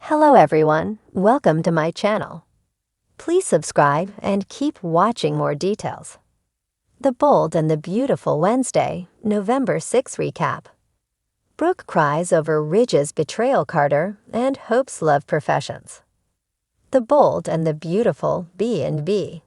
Hello everyone, welcome to my channel. Please subscribe and keep watching more details. The Bold and the Beautiful Wednesday, November 6 recap. Brooke cries over Ridge's betrayal Carter and Hope's love professions. The Bold and the Beautiful B&B.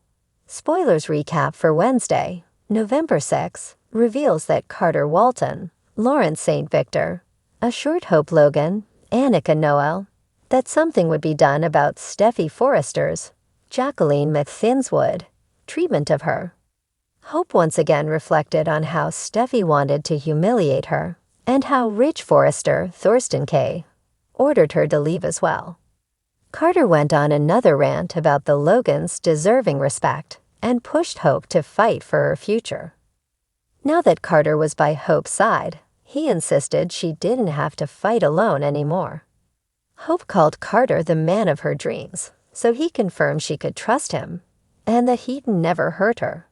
Spoilers recap for Wednesday, November 6, reveals that Carter Walton, Lawrence St. Victor, assured Hope Logan, Annika Noel, that something would be done about Steffi Forrester's, Jacqueline McThinswood, treatment of her. Hope once again reflected on how Steffi wanted to humiliate her, and how Ridge Forrester, Thorsten K., ordered her to leave as well. Carter went on another rant about the Logans deserving respect, and pushed Hope to fight for her future. Now that Carter was by Hope's side, he insisted she didn't have to fight alone anymore. Hope called Carter the man of her dreams, so he confirmed she could trust him, and that he'd never hurt her.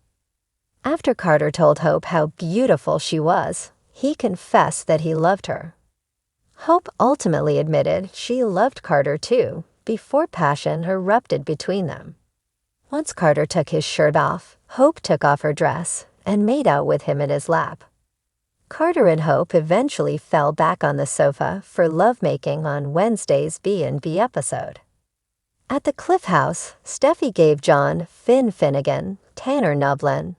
After Carter told Hope how beautiful she was, he confessed that he loved her. Hope ultimately admitted she loved Carter too, before passion erupted between them. Once Carter took his shirt off, Hope took off her dress and made out with him in his lap. Carter and Hope eventually fell back on the sofa for lovemaking on Wednesday's B&B episode. At the Cliff House, Steffi gave John Finn Finnegan, Tanner Nublin,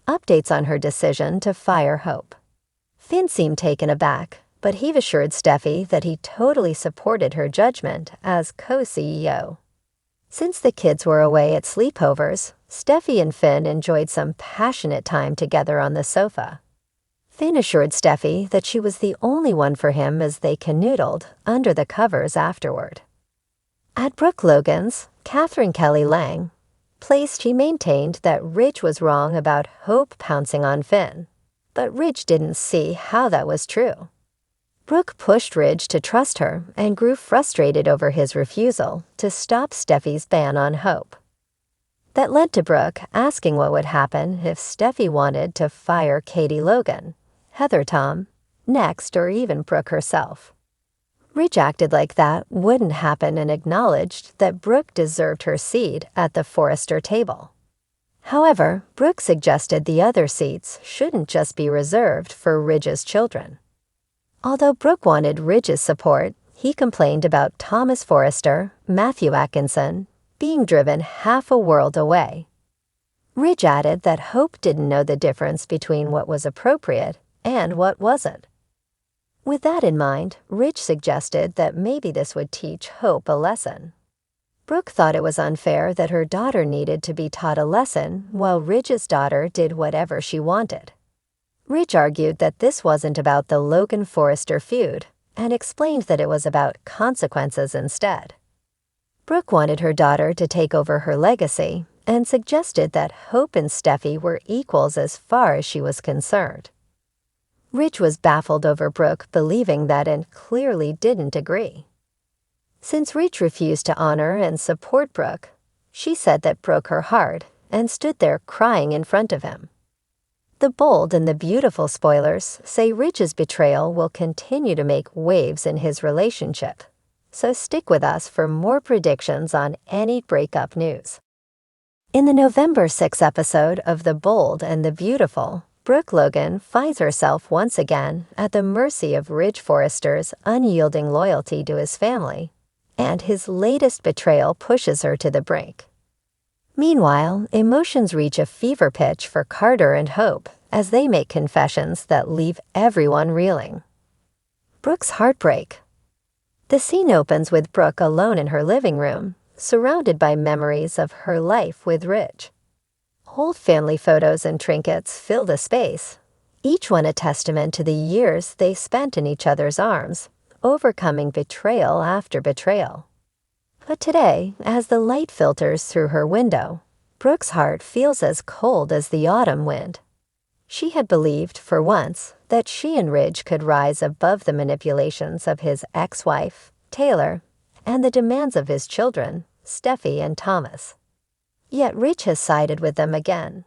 updates on her decision to fire Hope. Finn seemed taken aback, but he assured Steffi that he totally supported her judgment as co-CEO. Since the kids were away at sleepovers, Steffi and Finn enjoyed some passionate time together on the sofa. Finn assured Steffi that she was the only one for him as they canoodled under the covers afterward. At Brooke Logan's, Catherine Kelly Lang placed she maintained that Ridge was wrong about Hope pouncing on Finn, but Ridge didn't see how that was true. Brooke pushed Ridge to trust her and grew frustrated over his refusal to stop Steffi's ban on Hope. That led to Brooke asking what would happen if Steffi wanted to fire Katie Logan, Heather Tom, next, or even Brooke herself. Ridge acted like that wouldn't happen and acknowledged that Brooke deserved her seat at the Forrester table. However, Brooke suggested the other seats shouldn't just be reserved for Ridge's children. Although Brooke wanted Ridge's support, he complained about Thomas Forrester, Matthew Atkinson, being driven half a world away. Ridge added that Hope didn't know the difference between what was appropriate and what wasn't. With that in mind, Ridge suggested that maybe this would teach Hope a lesson. Brooke thought it was unfair that her daughter needed to be taught a lesson while Ridge's daughter did whatever she wanted. Ridge argued that this wasn't about the Logan-Forrester feud and explained that it was about consequences instead. Brooke wanted her daughter to take over her legacy and suggested that Hope and Steffi were equals as far as she was concerned. Ridge was baffled over Brooke believing that and clearly didn't agree. Since Ridge refused to honor and support Brooke, she said that broke her heart and stood there crying in front of him. The Bold and the Beautiful spoilers say Ridge's betrayal will continue to make waves in his relationship, so stick with us for more predictions on any breakup news. In the November 6 episode of The Bold and the Beautiful, Brooke Logan finds herself once again at the mercy of Ridge Forrester's unyielding loyalty to his family, and his latest betrayal pushes her to the brink. Meanwhile, emotions reach a fever pitch for Carter and Hope as they make confessions that leave everyone reeling. Brooke's heartbreak. The scene opens with Brooke alone in her living room, surrounded by memories of her life with Ridge. Old family photos and trinkets fill the space, each one a testament to the years they spent in each other's arms, overcoming betrayal after betrayal. But today, as the light filters through her window, Brooke's heart feels as cold as the autumn wind. She had believed, for once, that she and Ridge could rise above the manipulations of his ex-wife, Taylor, and the demands of his children, Steffi and Thomas. Yet Ridge has sided with them again.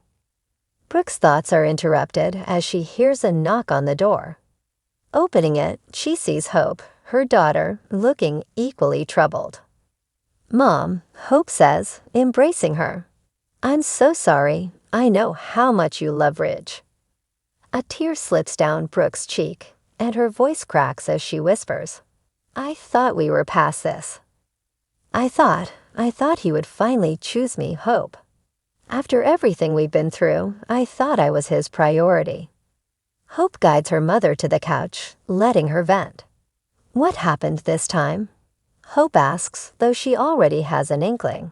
Brooke's thoughts are interrupted as she hears a knock on the door. Opening it, she sees Hope, her daughter looking equally troubled. "Mom," Hope says, embracing her. "I'm so sorry. I know how much you love Ridge." A tear slips down Brooke's cheek, and her voice cracks as she whispers, "I thought we were past this. I thought he would finally choose me, Hope. After everything we've been through, I thought I was his priority." Hope guides her mother to the couch, letting her vent. "What happened this time?" Hope asks, though she already has an inkling.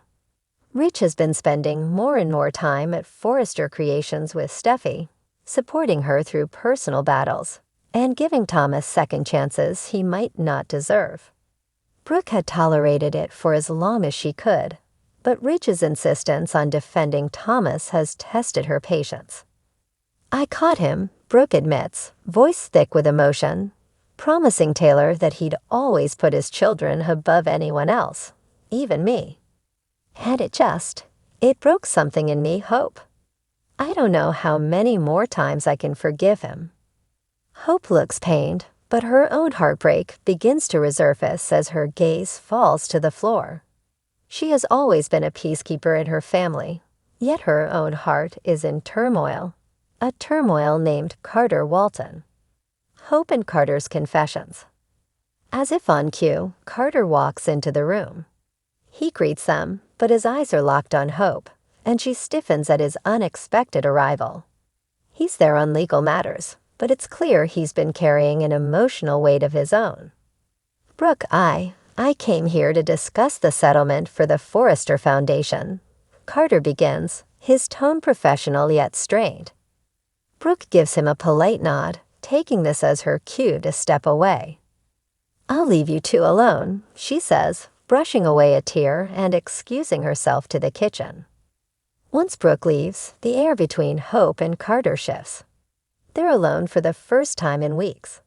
Rich has been spending more and more time at Forrester Creations with Steffi, supporting her through personal battles, and giving Thomas second chances he might not deserve. Brooke had tolerated it for as long as she could, but Ridge's insistence on defending Thomas has tested her patience. "I caught him," Brooke admits, voice thick with emotion, promising Taylor that he'd always put his children above anyone else, even me. And it broke something in me, Hope. I don't know how many more times I can forgive him." Hope looks pained, but her own heartbreak begins to resurface as her gaze falls to the floor. She has always been a peacekeeper in her family, yet her own heart is in turmoil, a turmoil named Carter Walton. Hope and Carter's confessions. As if on cue, Carter walks into the room. He greets them, but his eyes are locked on Hope, and she stiffens at his unexpected arrival. He's there on legal matters, but it's clear he's been carrying an emotional weight of his own. "Brooke, I came here to discuss the settlement for the Forrester Foundation," Carter begins, his tone professional yet strained. Brooke gives him a polite nod, taking this as her cue to step away. "I'll leave you two alone," she says, brushing away a tear and excusing herself to the kitchen. Once Brooke leaves, the air between Hope and Carter shifts. They're alone for the first time in weeks.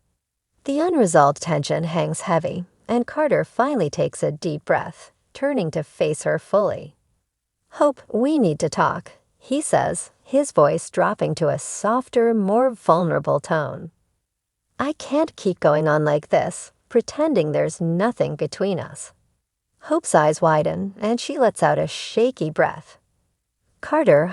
The unresolved tension hangs heavy, and Carter finally takes a deep breath, turning to face her fully. "Hope, we need to talk," he says, his voice dropping to a softer, more vulnerable tone. "I can't keep going on like this, pretending there's nothing between us." Hope's eyes widen, and she lets out a shaky breath. "Carter,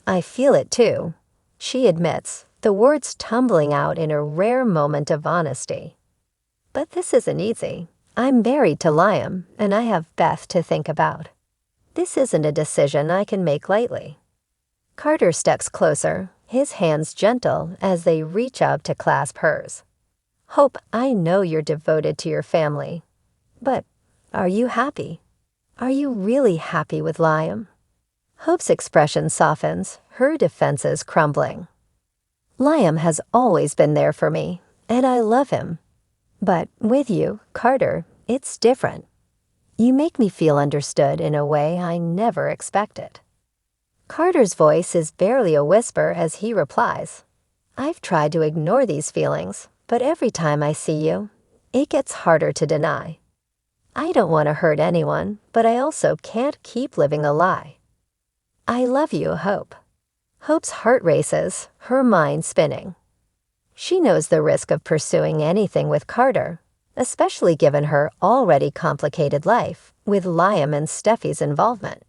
I feel it too," she admits, the words tumbling out in a rare moment of honesty. "But this isn't easy. I'm married to Liam, and I have Beth to think about. This isn't a decision I can make lightly." Carter steps closer, his hands gentle as they reach out to clasp hers. "Hope, I know you're devoted to your family. But are you happy? Are you really happy with Liam?" Hope's expression softens, her defenses crumbling. "Liam has always been there for me, and I love him. But with you, Carter, it's different. You make me feel understood in a way I never expected." Carter's voice is barely a whisper as he replies, "I've tried to ignore these feelings, but every time I see you, it gets harder to deny. I don't want to hurt anyone, but I also can't keep living a lie. I love you, Hope." Hope's heart races, her mind spinning. She knows the risk of pursuing anything with Carter, especially given her already complicated life with Liam and Steffi's involvement.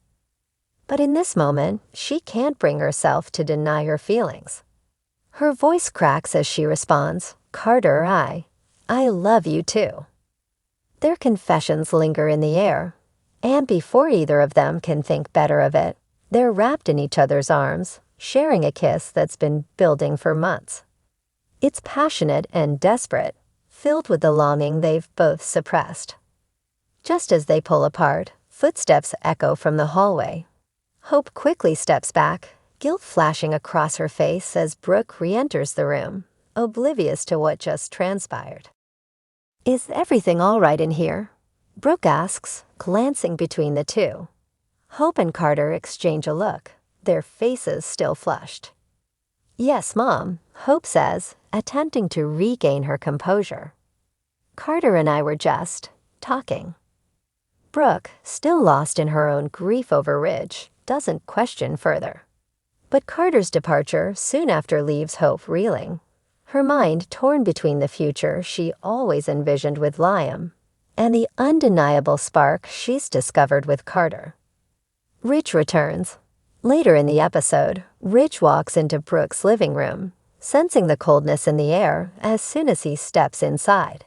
But in this moment, she can't bring herself to deny her feelings. Her voice cracks as she responds, "Carter, I love you too." Their confessions linger in the air, and before either of them can think better of it, they're wrapped in each other's arms, sharing a kiss that's been building for months. It's passionate and desperate, filled with the longing they've both suppressed. Just as they pull apart, footsteps echo from the hallway. Hope quickly steps back, guilt flashing across her face as Brooke re-enters the room, oblivious to what just transpired. "Is everything all right in here?" Brooke asks, glancing between the two. Hope and Carter exchange a look, their faces still flushed. "Yes, Mom," Hope says, attempting to regain her composure. "Carter and I were just talking." Brooke, still lost in her own grief over Ridge, doesn't question further. But Carter's departure soon after leaves Hope reeling. her mind torn between the future she always envisioned with Liam and the undeniable spark she's discovered with Carter. Rich returns. Later in the episode, Rich walks into Brooke's living room, sensing the coldness in the air as soon as he steps inside.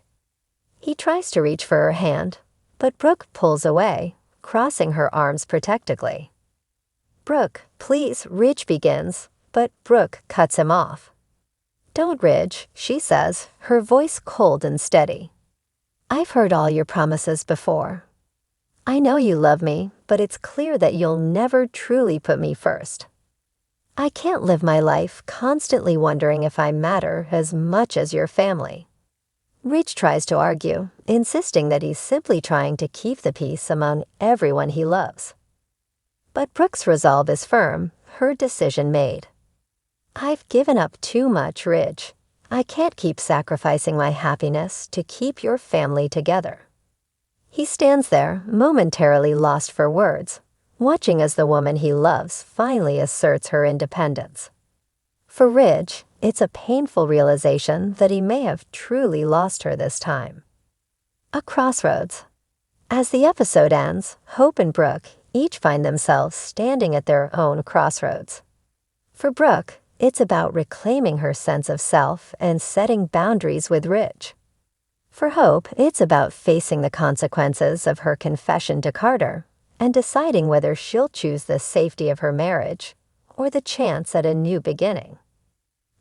He tries to reach for her hand, but Brooke pulls away, crossing her arms protectively. "Brooke, please," Rich begins, but Brooke cuts him off. "Don't, Rich," she says, her voice cold and steady. "I've heard all your promises before. I know you love me, but it's clear that you'll never truly put me first. I can't live my life constantly wondering if I matter as much as your family." Rich tries to argue, insisting that he's simply trying to keep the peace among everyone he loves. But Brooke's resolve is firm, her decision made. "I've given up too much, Rich. I can't keep sacrificing my happiness to keep your family together." He stands there, momentarily lost for words, watching as the woman he loves finally asserts her independence. For Rich, it's a painful realization that he may have truly lost her this time. A crossroads. As the episode ends, Hope and Brooke each find themselves standing at their own crossroads. For Brooke, it's about reclaiming her sense of self and setting boundaries with Rich. For Hope, it's about facing the consequences of her confession to Carter and deciding whether she'll choose the safety of her marriage or the chance at a new beginning.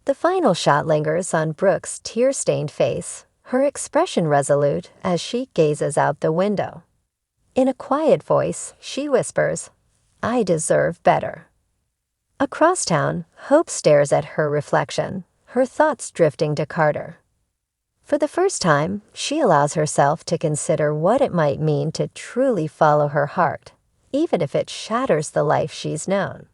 The final shot lingers on Brooke's tear-stained face, her expression resolute as she gazes out the window. In a quiet voice, she whispers, "I deserve better." Across town, Hope stares at her reflection, her thoughts drifting to Carter. For the first time, she allows herself to consider what it might mean to truly follow her heart, even if it shatters the life she's known.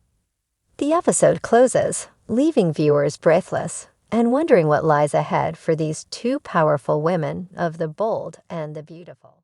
The episode closes, leaving viewers breathless and wondering what lies ahead for these two powerful women of the bold and the beautiful.